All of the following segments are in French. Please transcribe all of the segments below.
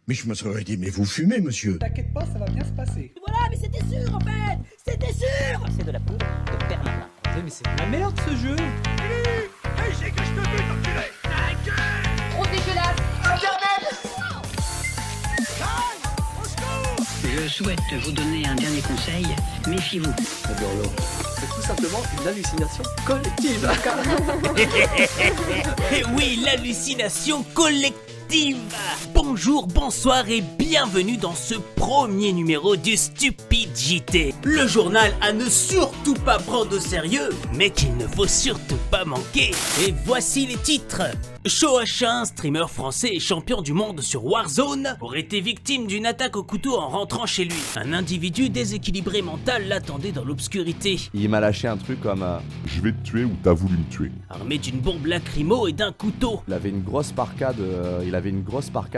Mais je me serais dit, mais vous fumez, monsieur. T'inquiète pas, ça va bien se passer. Voilà, mais c'était sûr en fait. C'était sûr. C'est de la poudre de perlimpin. Mais c'est de la merde ce jeu. Trop dégueulasse. Je souhaite vous donner un dernier conseil. Méfiez-vous. C'est tout simplement une hallucination collective. Et oui, l'hallucination collective. Bonjour, bonsoir et bienvenue dans ce premier numéro du Stupide JT. Le journal à ne surtout pas prendre au sérieux, mais qu'il ne faut surtout pas manquer. Et voici les titres. Shoah, streamer français et champion du monde sur Warzone, aurait été victime d'une attaque au couteau en rentrant chez lui. Un individu déséquilibré mental l'attendait dans l'obscurité. Il m'a lâché un truc comme je vais te tuer ou t'as voulu me tuer. Armé d'une bombe lacrymo et d'un couteau. il avait une grosse parka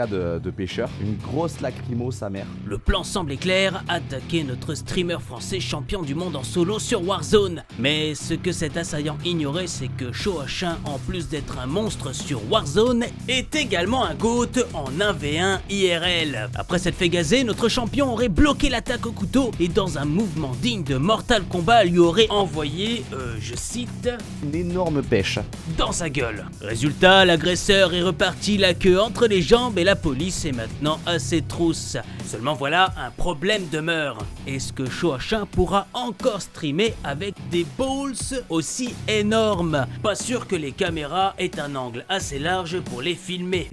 de pêcheur, une grosse lacrymo sa mère. Le plan semblait clair, attaquer notre streamer français champion du monde en solo sur Warzone. Mais ce que cet assaillant ignorait, c'est que Shoah, en plus d'être un monstre sur Warzone, est également un GOAT en 1v1 IRL. Après s'être fait gazer, notre champion aurait bloqué l'attaque au couteau et dans un mouvement digne de Mortal Kombat lui aurait envoyé, je cite, Une énorme pêche. dans sa gueule. Résultat, l'agresseur est reparti la queue entre les jambes et la police est maintenant à ses trousses. Seulement voilà, un problème demeure. Est-ce que Shoah pourra encore streamer avec des balls aussi énormes? Pas sûr que les caméras aient un angle assez large pour les filmer.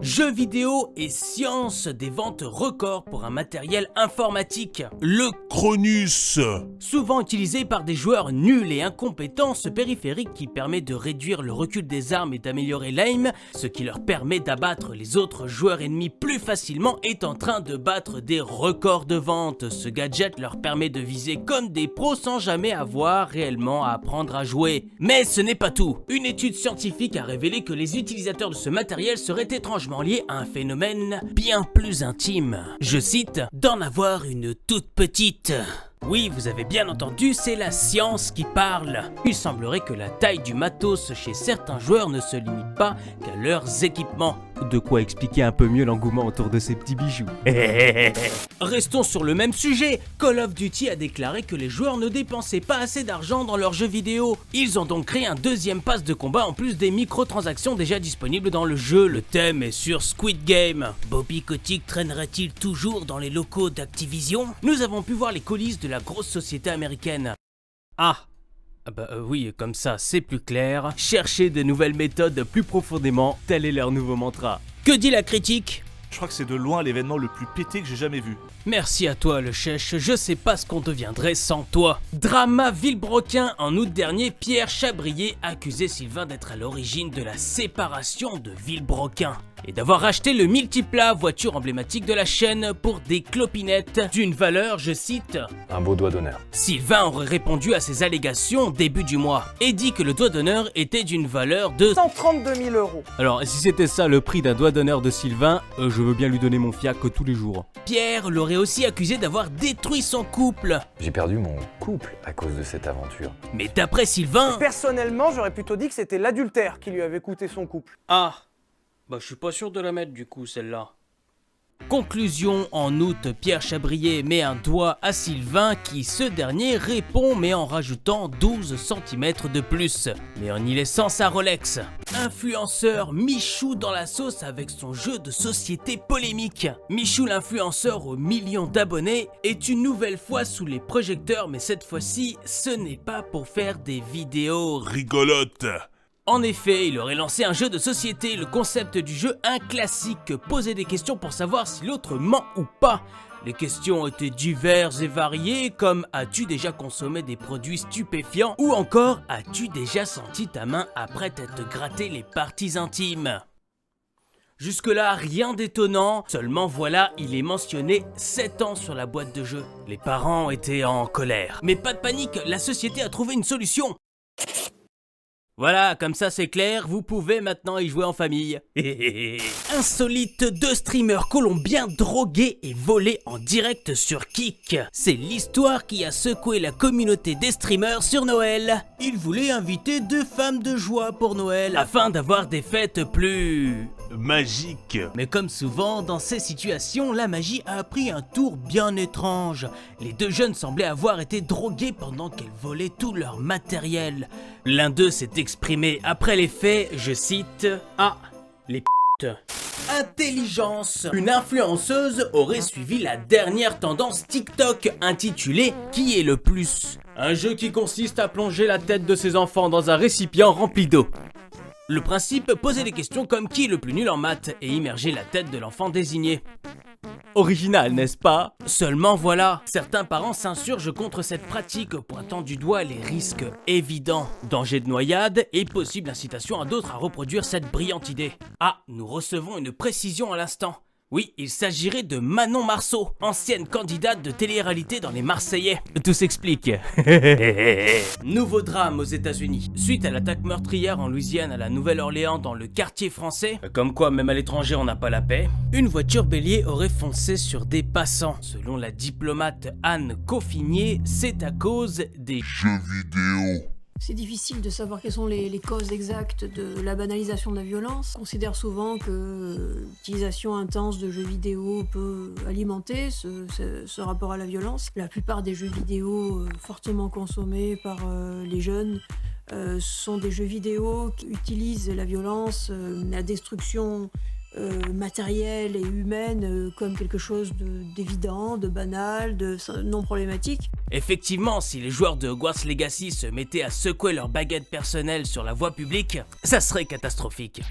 Jeux vidéo et science, des ventes records pour un matériel informatique. Le Cronus. Souvent utilisé par des joueurs nuls et incompétents, ce périphérique qui permet de réduire le recul des armes et d'améliorer l'aim, ce qui leur permet d'abattre les autres joueurs ennemis plus facilement, est en train de battre des records de vente. Ce gadget leur permet de viser comme des pros sans jamais avoir réellement à apprendre à jouer. Mais ce n'est pas tout. Une étude scientifique a révélé que les utilisateurs de ce matériel seraient étrangement liés à un phénomène bien plus intime. Je cite, d'en avoir une toute petite. Oui, vous avez bien entendu, c'est la science qui parle. Il semblerait que la taille du matos chez certains joueurs ne se limite pas qu'à leurs équipements. De quoi expliquer un peu mieux l'engouement autour de ces petits bijoux. Restons sur le même sujet. Call of Duty a déclaré que les joueurs ne dépensaient pas assez d'argent dans leurs jeux vidéo. Ils ont donc créé un deuxième pass de combat en plus des microtransactions déjà disponibles dans le jeu. Le thème est sur Squid Game. Bobby Kotick traînerait-il toujours dans les locaux d'Activision? Nous avons pu voir les coulisses de la grosse société américaine. Oui, comme ça c'est plus clair. Chercher de nouvelles méthodes plus profondément, tel est leur nouveau mantra. Que dit la critique? Je crois que c'est de loin l'événement le plus pété que j'ai jamais vu. Merci à toi le chèche, je sais pas ce qu'on deviendrait sans toi. Drama Villebroquin, en août dernier, Pierre Chabrier accusait Sylvain d'être à l'origine de la séparation de Villebroquin et d'avoir acheté le Multipla, voiture emblématique de la chaîne, pour des clopinettes d'une valeur, je cite, un beau doigt d'honneur. Sylvain aurait répondu à ces allégations début du mois et dit que le doigt d'honneur était d'une valeur de 132 000 euros. Alors, si c'était ça le prix d'un doigt d'honneur de Sylvain, je veux bien lui donner mon fiac tous les jours. Pierre l'aurait aussi accusé d'avoir détruit son couple. J'ai perdu mon couple à cause de cette aventure. Mais d'après Sylvain... Personnellement, j'aurais plutôt dit que c'était l'adultère qui lui avait coûté son couple. Je suis pas sûr de la mettre du coup celle-là. Conclusion, en août, Pierre Chabrier met un doigt à Sylvain qui, ce dernier, répond mais en rajoutant 12 cm de plus, mais en y laissant sa Rolex. Influenceur Michou dans la sauce avec son jeu de société polémique. Michou l'influenceur aux millions d'abonnés est une nouvelle fois sous les projecteurs, mais cette fois-ci, ce n'est pas pour faire des vidéos rigolotes. En effet, il aurait lancé un jeu de société, le concept du jeu un classique, poser des questions pour savoir si l'autre ment ou pas. Les questions étaient diverses et variées, comme as-tu déjà consommé des produits stupéfiants ou encore as-tu déjà senti ta main après t'être gratté les parties intimes. Jusque-là, rien d'étonnant, seulement voilà, il est mentionné 7 ans sur la boîte de jeu. Les parents étaient en colère. Mais pas de panique, la société a trouvé une solution. Voilà, comme ça c'est clair, vous pouvez maintenant y jouer en famille. Insolite, 2 streamers colombiens drogués et volés en direct sur Kick. C'est l'histoire qui a secoué la communauté des streamers sur Noël. Ils voulaient inviter 2 femmes de joie pour Noël, afin d'avoir des fêtes plus magique. Mais comme souvent, dans ces situations, la magie a pris un tour bien étrange. Les deux jeunes semblaient avoir été drogués pendant qu'elles volaient tout leur matériel. L'un d'eux s'est exprimé après les faits, je cite « Ah, les p***. Intelligence. Une influenceuse aurait suivi la dernière tendance TikTok intitulée « Qui est le plus ?» Un jeu qui consiste à plonger la tête de ses enfants dans un récipient rempli d'eau. Le principe, poser des questions comme qui est le plus nul en maths et immerger la tête de l'enfant désigné. Original, n'est-ce pas? Seulement voilà, certains parents s'insurgent contre cette pratique, pointant du doigt les risques évidents. Danger de noyade et possible incitation à d'autres à reproduire cette brillante idée. Ah, nous recevons une précision à l'instant. Oui, il s'agirait de Manon Marceau, ancienne candidate de télé-réalité dans les Marseillais. Tout s'explique. Nouveau drame aux États-Unis. Suite à l'attaque meurtrière en Louisiane à la Nouvelle-Orléans dans le quartier français, comme quoi même à l'étranger on n'a pas la paix, une voiture bélier aurait foncé sur des passants. Selon la diplomate Anne Coffinier, c'est à cause des jeux vidéo. C'est difficile de savoir quelles sont les causes exactes de la banalisation de la violence. On considère souvent que l'utilisation intense de jeux vidéo peut alimenter ce rapport à la violence. La plupart des jeux vidéo fortement consommés par les jeunes sont des jeux vidéo qui utilisent la violence, la destruction matérielle et humaine comme quelque chose d'évident, de banal, de non problématique. Effectivement, si les joueurs de Hogwarts Legacy se mettaient à secouer leurs baguettes personnelles sur la voie publique, ça serait catastrophique.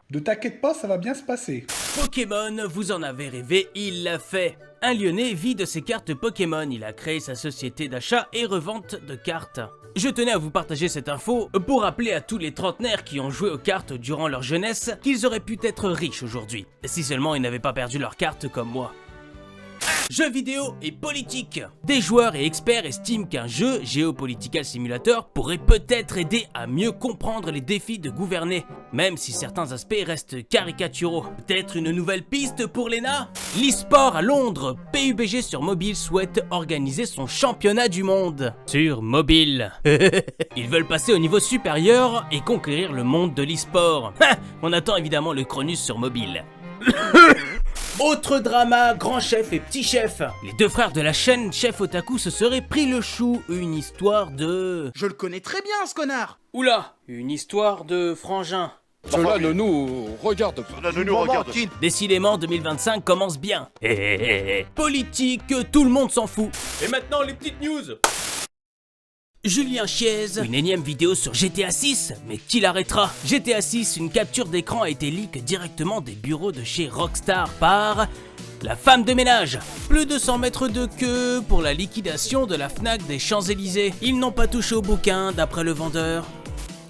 Ne t'inquiète pas, ça va bien se passer. Pokémon, vous en avez rêvé, il l'a fait. Un Lyonnais vit de ses cartes Pokémon, il a créé sa société d'achat et revente de cartes. Je tenais à vous partager cette info pour rappeler à tous les trentenaires qui ont joué aux cartes durant leur jeunesse qu'ils auraient pu être riches aujourd'hui, si seulement ils n'avaient pas perdu leurs cartes comme moi. Jeux vidéo et politique. Des joueurs et experts estiment qu'un jeu Geopolitical Simulator pourrait peut-être aider à mieux comprendre les défis de gouverner, même si certains aspects restent caricaturaux. Peut-être une nouvelle piste pour l'ENA? L'e-sport à Londres, PUBG sur mobile souhaite organiser son championnat du monde. Sur mobile. Ils veulent passer au niveau supérieur et conquérir le monde de l'e-sport. On attend évidemment le Cronus sur mobile. Autre drama, Grand Chef et Petit Chef. Les deux frères de la chaîne Chef Otaku se seraient pris le chou. Une histoire de... Je le connais très bien, ce connard. Oula, une histoire de frangin. Cela ne nous regarde pas. Décidément, 2025 commence bien. Politique, tout le monde s'en fout. Et maintenant, les petites news. Julien Chiez, une énième vidéo sur GTA 6, mais qui l'arrêtera? GTA 6, une capture d'écran a été leak directement des bureaux de chez Rockstar par la femme de ménage. Plus de 100 mètres de queue pour la liquidation de la Fnac des Champs-Élysées. Ils n'ont pas touché au bouquin d'après le vendeur.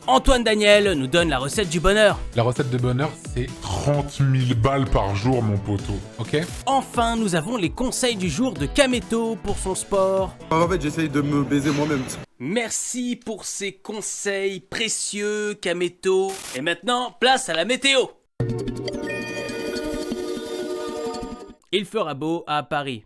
Antoine Daniel nous donne la recette du bonheur. La recette de bonheur, c'est 30 000 balles par jour, mon poteau, ok? Enfin, nous avons les conseils du jour de Kameto pour son sport. En fait, j'essaye de me baiser moi-même. Merci pour ces conseils précieux, Kameto. Et maintenant, place à la météo. Il fera beau à Paris.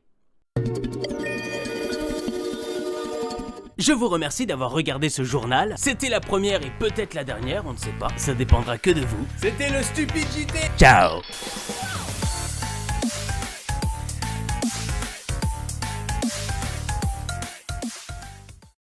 Je vous remercie d'avoir regardé ce journal. C'était la première et peut-être la dernière, on ne sait pas. Ça dépendra que de vous. C'était le Stupid JT. Ciao.